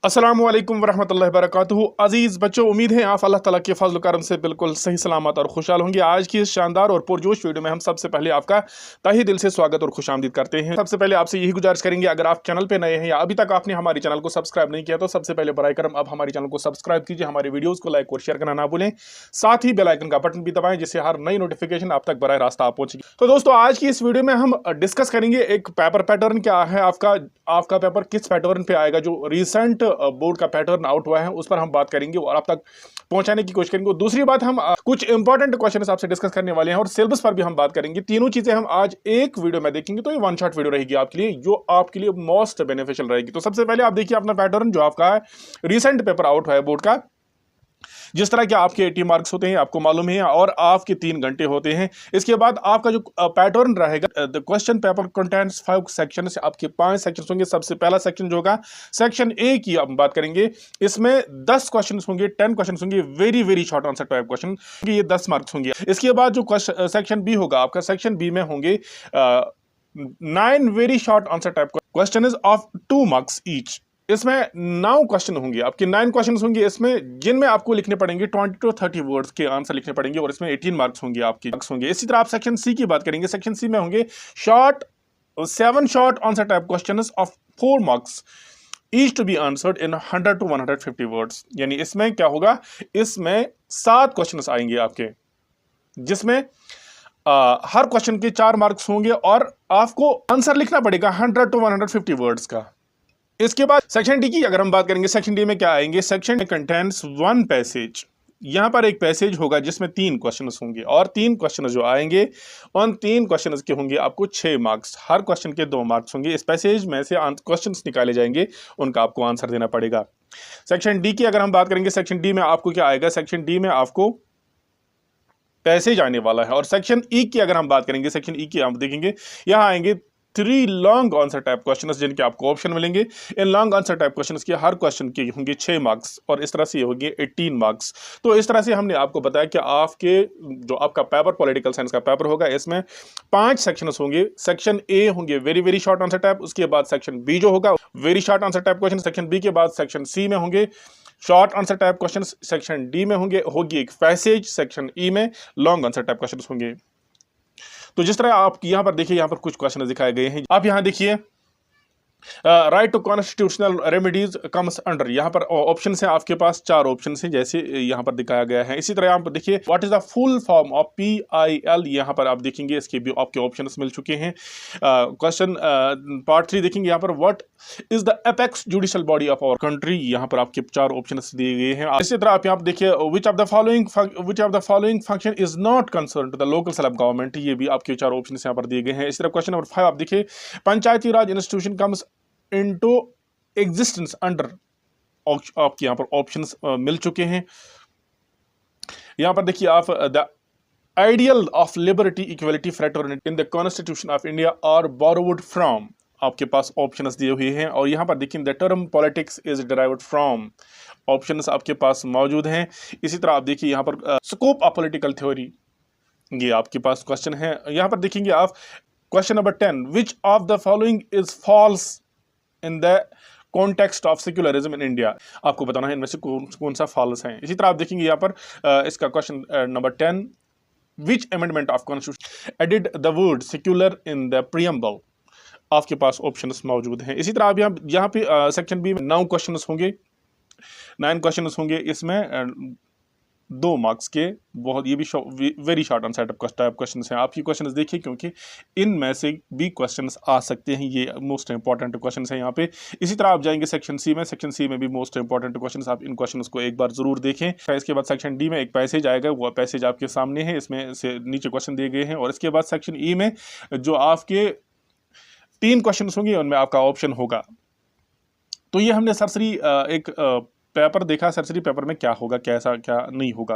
अस्सलामुअलैकुम वरहमतुल्लाहि वबरकातुहू। अजीज़ बच्चों, उम्मीद है आप अल्लाह ताला के फजल करम से बिल्कुल सही सलामत और खुशहाल होंगे। आज की इस शानदार और पुरजोश वीडियो में हम सबसे पहले आपका तहे दिल से स्वागत और खुशामदीद करते हैं। सबसे पहले आपसे यही गुजारिश करेंगे, अगर आप चैनल पे नए हैं या अभी तक आपने हमारे चैनल को सब्सक्राइब नहीं किया तो सबसे पहले बराए करम आप हमारे चैनल को सब्सक्राइब कीजिए, हमारे वीडियोज़ को लाइक और शेयर करना ना भूलें, साथ ही बेल आइकन का बटन भी दबाएं जिससे हर नई नोटिफिकेशन आप तक बराह रास्त आप पहुंचेगी। तो दोस्तों, आज की इस वीडियो में हम डिस्कस करेंगे एक पेपर पैटर्न क्या है, आपका पेपर किस पैटर्न पे आएगा, जो रिसेंट बोर्ड का पैटर्न आउट हुआ है उस पर हम बात करेंगे और आप तक पहुंचाने की कोशिश करेंगे। दूसरी बात, हम कुछ इंपॉर्टेंट क्वेश्चन आपसे डिस्कस करने वाले हैं और सिलेबस पर भी हम बात करेंगे। तीनों चीजें हम आज एक वीडियो में देखेंगे, तो ये वन शॉट वीडियो रहेगी आपके लिए, जो आपके लिए मोस्ट बेनिफिशियल रहेगी। तो सबसे पहले आप देखिए अपना पैटर्न, जो आपका है रिसेंट पेपर आउट हुआ है बोर्ड का। जिस तरह के आपके 80 मार्क्स होते हैं आपको मालूम है, और आपके 3 घंटे होते हैं। इसके बाद आपका जो पैटर्न रहेगा, the question paper contents 5 section से आपके 5 सेक्शन होंगे। सबसे पहला सेक्शन जो होगा सेक्शन ए की हम बात करेंगे, इसमें 10 क्वेश्चन होंगे, 10 क्वेश्चन होंगे, very very short answer type question, ये 10 मार्क्स होंगे। इसके बाद जो सेक्शन बी होगा आपका, सेक्शन बी में होंगे 9 very short answer type question of 2 marks each. इसमें 9 क्वेश्चन होंगे, आपके 9 क्वेश्चन होंगे इसमें, जिनमें आपको लिखने पड़ेंगे 20 to 30 वर्ड्स के आंसर लिखने पड़ेंगे, और इसमें 18 मार्क्स होंगे आपके मार्क्स होंगे। इसी तरह आप सेक्शन सी की बात करेंगे, सेक्शन सी में होंगे 7 short answer type question of 4 marks each to be answered in 100 to 150 words. यानी इसमें क्या होगा, इसमें 7 क्वेश्चन आएंगे आपके, जिसमें हर क्वेश्चन के 4 मार्क्स होंगे और आपको आंसर लिखना पड़ेगा 100 to 150 वर्ड्स का। इसके बाद सेक्शन डी की अगर हम बात करेंगे, सेक्शन डी में क्या आएंगे, सेक्शन कंटेंट्स 1 पैसेज। यहां पर एक पैसेज होगा जिसमें 3 क्वेश्चन होंगे, और 3 क्वेश्चन जो आएंगे उन 3 क्वेश्चन के होंगे आपको 6 मार्क्स, हर क्वेश्चन के 2 मार्क्स होंगे। इस पैसेज में से क्वेश्चन निकाले जाएंगे, उनका आपको आंसर देना पड़ेगा। सेक्शन डी की अगर हम बात करेंगे, सेक्शन डी में आपको क्या आएगा, सेक्शन डी में आपको पैसेज आने वाला है। और सेक्शन ई की अगर हम बात करेंगे, सेक्शन ई की हम देखेंगे, यहां आएंगे 3 लॉन्ग आंसर टाइप क्वेश्चन, जिनके आपको ऑप्शन मिलेंगे। In long answer type question के हर क्वेश्चन के होंगे 6 मार्क्स, और इस तरह से ये होंगे 18 मार्क्स। तो इस तरह से हमने आपको बताया कि आपका पेपर पॉलिटिकल साइंस का पेपर होगा, इसमें 5 सेक्शन होंगे। सेक्शन ए होंगे very very short answer type, उसके बाद सेक्शन बी जो होगा very short answer type question, section B के बाद सेक्शन सी में होंगे short answer type question, section D में होगी एक पैसेज, सेक्शन ई में लॉन्ग आंसर टाइप क्वेश्चन होंगे। तो जिस तरह आप यहां पर देखिए, यहां पर कुछ क्वेश्चन दिखाए गए हैं, आप यहां देखिए right to constitutional remedies comes under. यहाँ पर ऑप्शन है आपके पास 4 ऑप्शन हैं, जैसे यहाँ पर दिखाया गया है। इसी तरह आप देखिए what is the full form of PIL, यहाँ पर आप देखेंगे इसके भी आपके ऑप्शंस मिल चुके हैं। क्वेश्चन पार्ट 3 देखेंगे, यहाँ पर what is the apex judicial body of our country, यहाँ पर आपके 4 ऑप्शंस दिए गए हैं। इसी तरह आप यहाँ पर देखिए which of the following function is not concern to the local self government, ये भी आपके 4 ऑप्शन यहाँ पर दिए गए हैं। इसी तरह क्वेश्चन नंबर 5 आप देखिए Panchayati Raj institution comes into existence under, आपके यहां पर ऑप्शंस मिल चुके हैं। यहां पर देखिए आप the ideal of liberty equality fraternity in the constitution of India are borrowed from, आपके पास ऑप्शंस दिए हुए हैं। और यहां पर देखिए the term politics is derived from, options आपके पास मौजूद हैं। इसी तरह आप देखिए यहां पर स्कोप ऑफ पॉलिटिकल थ्योरी, ये आपके पास क्वेश्चन है। यहां पर देखेंगे आप question number 10, which of the following is falls in the context of secularism in India, आपको बताना है इनमें से कौन सा फॉल्स है। इसी तरह आप देखेंगे यहाँ पर इसका question number 10, which amendment of constitution added the word secular in the preamble, आपके पास ऑप्शंस मौजूद हैं। इसी तरह आप यहाँ पे सेक्शन बी में 9 क्वेश्चन होंगे, 9 क्वेश्चन होंगे, इसमें 2 मार्क्स के, बहुत ये भी very short answer type question हैं। आप ये क्वेश्चन देखिए, क्योंकि इनमें से भी क्वेश्चन आ सकते हैं, ये मोस्ट इंपॉर्टेंट क्वेश्चन हैं यहाँ पे। इसी तरह आप जाएंगे सेक्शन सी में, सेक्शन सी में भी मोस्ट इंपॉर्टेंट क्वेश्चन, आप इन क्वेश्चन को एक बार जरूर देखें। इसके बाद सेक्शन डी में एक पैसेज आएगा, वो पैसेज आपके सामने है, इसमें से नीचे क्वेश्चन दिए गए हैं। और इसके बाद सेक्शन ई में जो आपके 3 क्वेश्चन होंगे, उनमें आपका ऑप्शन होगा। तो ये हमने सरसरी एक पेपर देखा, सरसरी पेपर में क्या होगा, कैसा क्या नहीं होगा।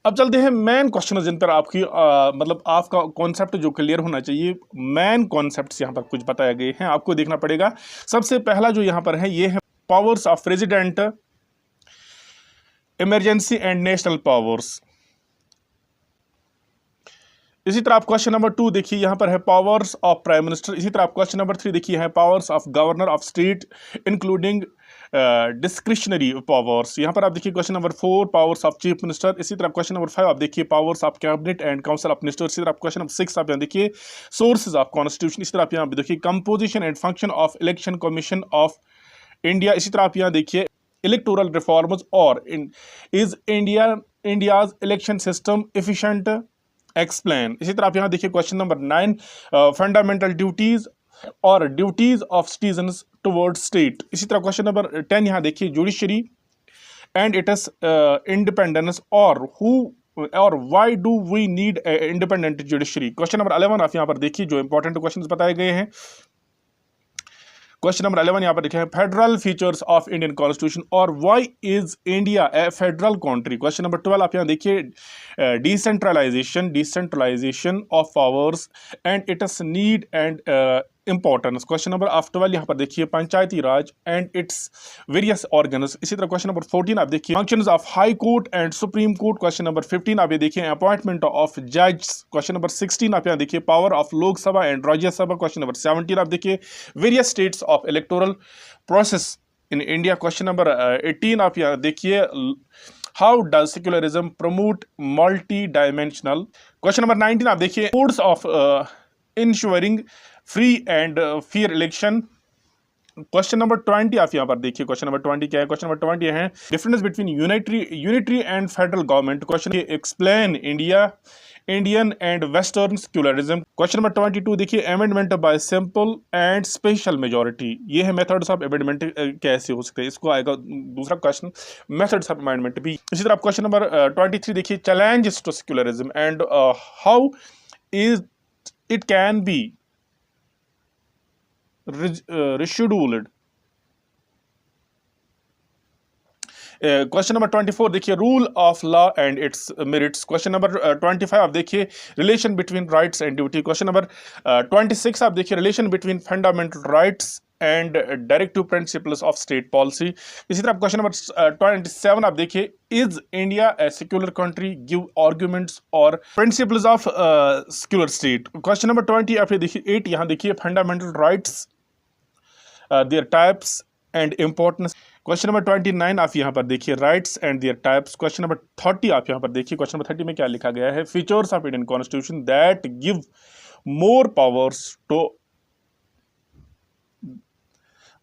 अब चलते हैं मेन क्वेश्चन, जिन पर आपकी मतलब आपका कॉन्सेप्ट जो क्लियर होना चाहिए, मेन कॉन्सेप्ट्स यहाँ पर कुछ बताए गए हैं, आपको देखना पड़ेगा। सबसे पहला जो यहाँ पर है, ये है powers of president, emergency and national powers. इसी तरह आप क्वेश्चन नंबर 2 देखिए, यहाँ पर है पावर्स ऑफ प्राइम मिनिस्टर। इसी तरह आप क्वेश्चन नंबर 3 देखिए है powers of governor of state including discretionary powers. यहाँ पर आप देखिए question number 4 powers of chief minister. इसी तरह क्वेश्चन नंबर 5 आप देखिए powers of cabinet and council of minister. इसी तरह क्वेश्चन नंबर 6 आप यहाँ देखिए सोर्सेज ऑफ कॉन्स्टिट्यूशन। इसी तरह आप यहाँ देखिए composition and function of election commission of India. इसी तरह आप यहाँ देखिए इलेक्टोरल रिफॉर्म्स और is India's election system efficient, explain. इसी तरह आप यहाँ देखिए क्वेश्चन नंबर 9 फंडामेंटल ड्यूटीज और duties of citizens toward state. इसी तरह क्वेश्चन नंबर 10 यहाँ देखिए जुडिशरी एंड इट्स इंडिपेंडेंस और हु और why do we need independent judiciary. Question number 11 आप यहाँ पर देखिए जो इंपॉर्टेंट क्वेश्चन बताए गए हैं। क्वेश्चन नंबर 11 यहाँ पर लिखा है federal features of Indian constitution और why is India a federal country. Question number 12 आप यहाँ देखिए decentralisation of powers and its need and importance. Question number 12 यहाँ पर देखिए Panchayati Raj and its various organs. इसी तरह क्वेश्चन नंबर 14 आप देखिए functions of high court and supreme court. Question number 15 आप ये देखिए अपॉइंटमेंट ऑफ जज। क्वेश्चन नंबर 16 आप यहाँ देखिए power of Lok Sabha and Rajya Sabha. Question number 17 आप देखिए various states of electoral process in India. Question number 18 आप यहाँ देखिए how does secularism promote multi dimensional. Question number 19 आप देखिए modes of ensuring free and fair election. Question number 20 आप यहाँ पर देखिए क्वेश्चन नंबर 20 क्या है। क्वेश्चन नंबर 20 है difference between unitary and federal government. Question explain Indian and western secularism. Question number 22 देखिए amendment by simple and special majority. ये है मेथड्स ऑफ अमेंडमेंट कैसे हो सकते हैं, इसको आएगा दूसरा क्वेश्चन मेथड्स ऑफ अमेंडमेंट भी। इसी तरह क्वेश्चन नंबर 23 देखिए challenges to secularism and how is it can be rescheduled। Question number 24 देखिए rule of law and its merits. Question number 25 आप देखिए relation between rights and duty. Question number 26 आप देखिए relation between fundamental rights and directive principles of state policy. इसी तरह question number 27 आप देखिए is India a secular country, give arguments और principles of secular state. Question number 20 आप देखिए 8 यहाँ देखिए fundamental rights there types and importance. Question number 29 आप यहाँ पर देखिए rights and there types. Question number 30 आप यहाँ पर देखिए क्वेश्चन नंबर 30 में क्या लिखा गया है features of Indian constitution that give more powers to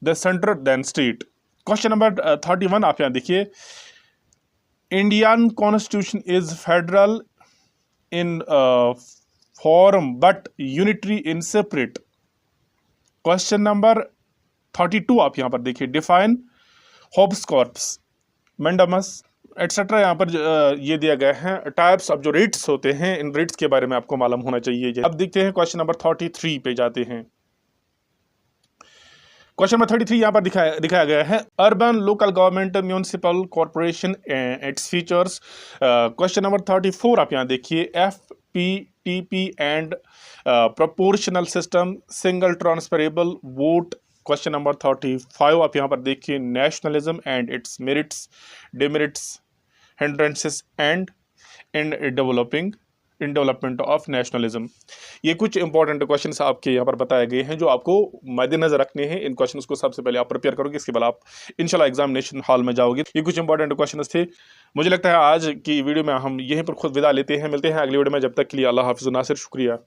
the centre than state. Question number 31 आप यहाँ देखिए Indian constitution is federal in form but unitary in separate. Question number 32 आप यहाँ पर देखिए define habeas corpus mandamus et cetera. यहाँ पर ये दिया गया है टाइप्स ऑफ जो रेट्स होते हैं, इन रेट्स के बारे में आपको मालूम होना चाहिए। अब देखते हैं क्वेश्चन नंबर 33 पे जाते हैं। क्वेश्चन नंबर 33 यहाँ पर दिखाया गया है urban local government municipal corporation its features. Question number 34 आप यहाँ देखिए FPTP and proportional system single transferable vote. Question number 35 आप यहाँ पर देखिए nationalism and its merits demerits hindrances and in development of nationalism. ये कुछ इंपॉर्टेंट क्वेश्चंस आपके यहाँ पर बताए गए हैं जो आपको मद्देनजर रखने हैं। इन क्वेश्चंस को सबसे पहले आप प्रिपेयर करोगे, इसके बाद आप इंशाल्लाह एग्जामिनेशन हॉल में जाओगे। ये कुछ इंपॉर्टेंट क्वेश्चंस थे। मुझे लगता है आज की वीडियो में हम यहीं पर खुद विदा लेते हैं। मिलते हैं अगली वीडियो में, जब तक के लिए अल्लाह हाफिज़। नासिर शुक्रिया।